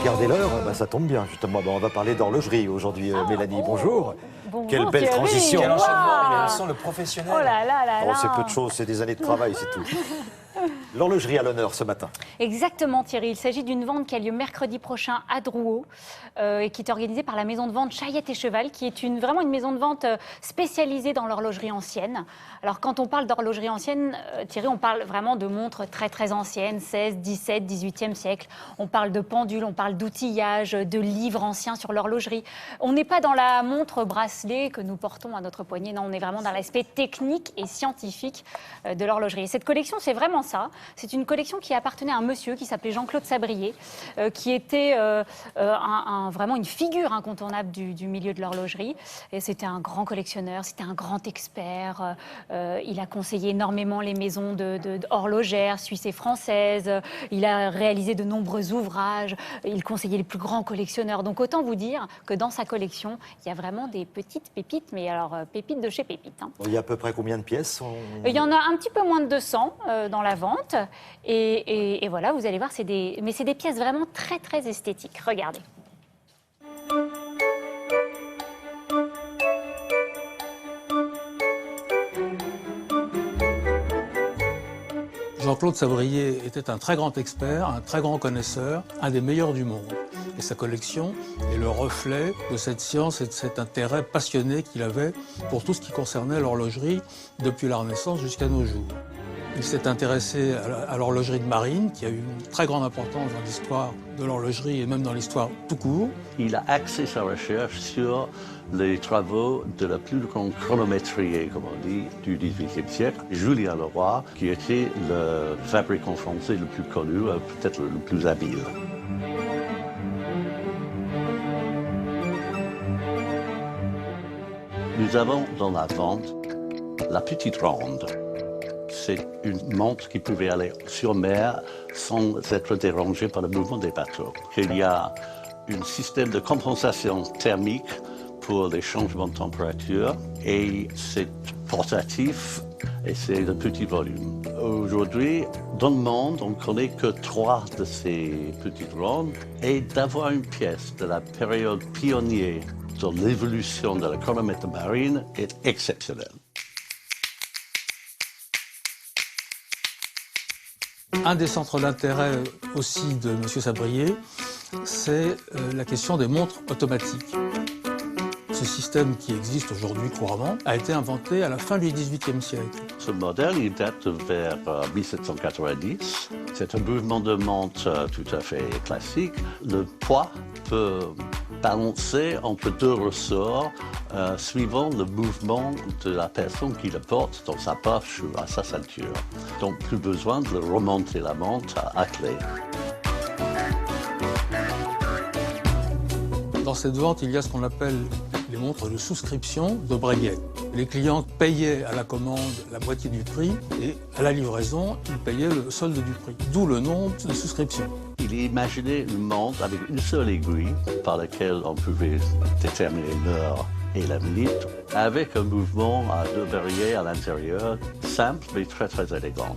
regarder l'heure, bah, ça tombe bien justement. Bon, on va parler d'horlogerie aujourd'hui, Mélanie. Bonjour. Bonjour. Quelle belle Thierry. transition. Quel enchaînement, Wow. mais on sent le professionnel. Oh là là là Oh, là. c'est peu de choses, c'est des années de travail, c'est tout. L'horlogerie à l'honneur ce matin. Exactement Thierry, il s'agit d'une vente qui a lieu mercredi prochain à Drouot et qui est organisée par la maison de vente Chayette et Cheval, qui est vraiment une maison de vente spécialisée dans l'horlogerie ancienne. Alors quand on parle d'horlogerie ancienne, Thierry, on parle vraiment de montres très très anciennes, 16, 17, 18e siècle. On parle de pendules, on parle d'outillage, de livres anciens sur l'horlogerie. On n'est pas dans la montre bracelet que nous portons à notre poignet, non, on est vraiment dans l'aspect technique et scientifique de l'horlogerie. Et cette collection, c'est vraiment ça. C'est une collection qui appartenait à un monsieur qui s'appelait Jean-Claude Sabrier, qui était vraiment une figure incontournable du milieu de l'horlogerie. Et c'était un grand collectionneur, c'était un grand expert. Il a conseillé énormément les maisons horlogères suisses et françaises. Il a réalisé de nombreux ouvrages. Il conseillait les plus grands collectionneurs. Donc autant vous dire que dans sa collection, il y a vraiment des petites pépites, mais alors pépites de chez pépites. Hein. Il y a à peu près combien de pièces Il y en a un petit peu moins de 200 dans la vente. Et voilà, vous allez voir, mais c'est des pièces vraiment très, très esthétiques. Regardez. Jean-Claude Sabrier était un très grand expert, un très grand connaisseur, un des meilleurs du monde. Et sa collection est le reflet de cette science et de cet intérêt passionné qu'il avait pour tout ce qui concernait l'horlogerie depuis la Renaissance jusqu'à nos jours. Il s'est intéressé à l'horlogerie de marine, qui a eu une très grande importance dans l'histoire de l'horlogerie et même dans l'histoire tout court. Il a axé sa recherche sur les travaux de la plus grande chronométrier, comme on dit, du XVIIIe siècle, Julien Leroy, qui était le fabricant français le plus connu, peut-être le plus habile. Nous avons dans la vente la petite ronde. C'est une montre qui pouvait aller sur mer sans être dérangée par le mouvement des bateaux. Il y a un système de compensation thermique pour les changements de température et c'est portatif et c'est de petit volume. Aujourd'hui, dans le monde, on ne connaît que 3 de ces petites rondes et d'avoir une pièce de la période pionnière dans l'évolution de la chronomètre marine est exceptionnel. Un des centres d'intérêt aussi de M. Sabrier, c'est la question des montres automatiques. Ce système qui existe aujourd'hui couramment a été inventé à la fin du XVIIIe siècle. Ce modèle, il date vers 1790. C'est un mouvement de montre tout à fait classique. Le poids peut balancer entre 2 ressorts suivant le mouvement de la personne qui le porte dans sa poche ou à sa ceinture. Donc plus besoin de remonter la montre à clé. Dans cette vente, il y a ce qu'on appelle les montres de souscription de Breguet. Les clients payaient à la commande la moitié du prix et à la livraison, ils payaient le solde du prix. D'où le nom de souscription. Il imaginait une montre avec une seule aiguille par laquelle on pouvait déterminer l'heure et la minute, avec un mouvement à 2 verriers à l'intérieur, simple mais très très élégante.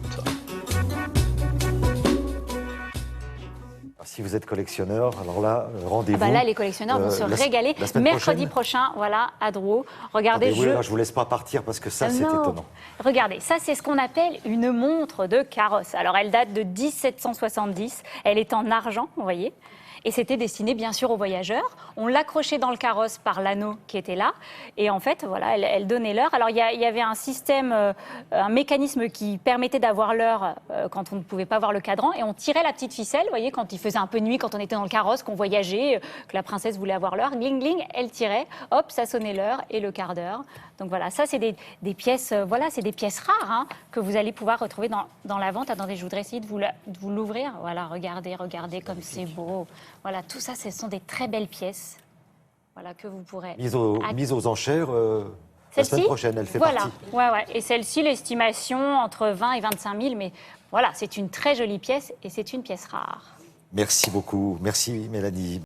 Si vous êtes collectionneur, alors là, rendez-vous. Là, les collectionneurs vont se régaler. Mercredi prochain, voilà, à Drouot. Regardez, je ne vous laisse pas partir parce que ça, c'est étonnant. Regardez, ça, c'est ce qu'on appelle une montre de carrosse. Alors, elle date de 1770. Elle est en argent, vous voyez. Et c'était destiné, bien sûr, aux voyageurs. On l'accrochait dans le carrosse par l'anneau qui était là. Et en fait, voilà, elle donnait l'heure. Alors, il y avait un système, un mécanisme qui permettait d'avoir l'heure quand on ne pouvait pas voir le cadran. Et on tirait la petite ficelle, vous voyez, quand il faisait un peu nuit, quand on était dans le carrosse, qu'on voyageait, que la princesse voulait avoir l'heure. Gling, gling, elle tirait. Hop, ça sonnait l'heure et le quart d'heure. Donc voilà, ça, c'est des pièces, c'est des pièces rares hein, que vous allez pouvoir retrouver dans la vente. Attendez, je voudrais essayer de vous l'ouvrir. Voilà, regardez comme c'est beau. Voilà, tout ça, ce sont des très belles pièces voilà, que vous pourrez... Mise aux enchères, la semaine prochaine, elle fait partie. Voilà, ouais. Et celle-ci, l'estimation entre 20 et 25 000. Mais voilà, c'est une très jolie pièce et c'est une pièce rare. Merci beaucoup. Merci, Mélanie.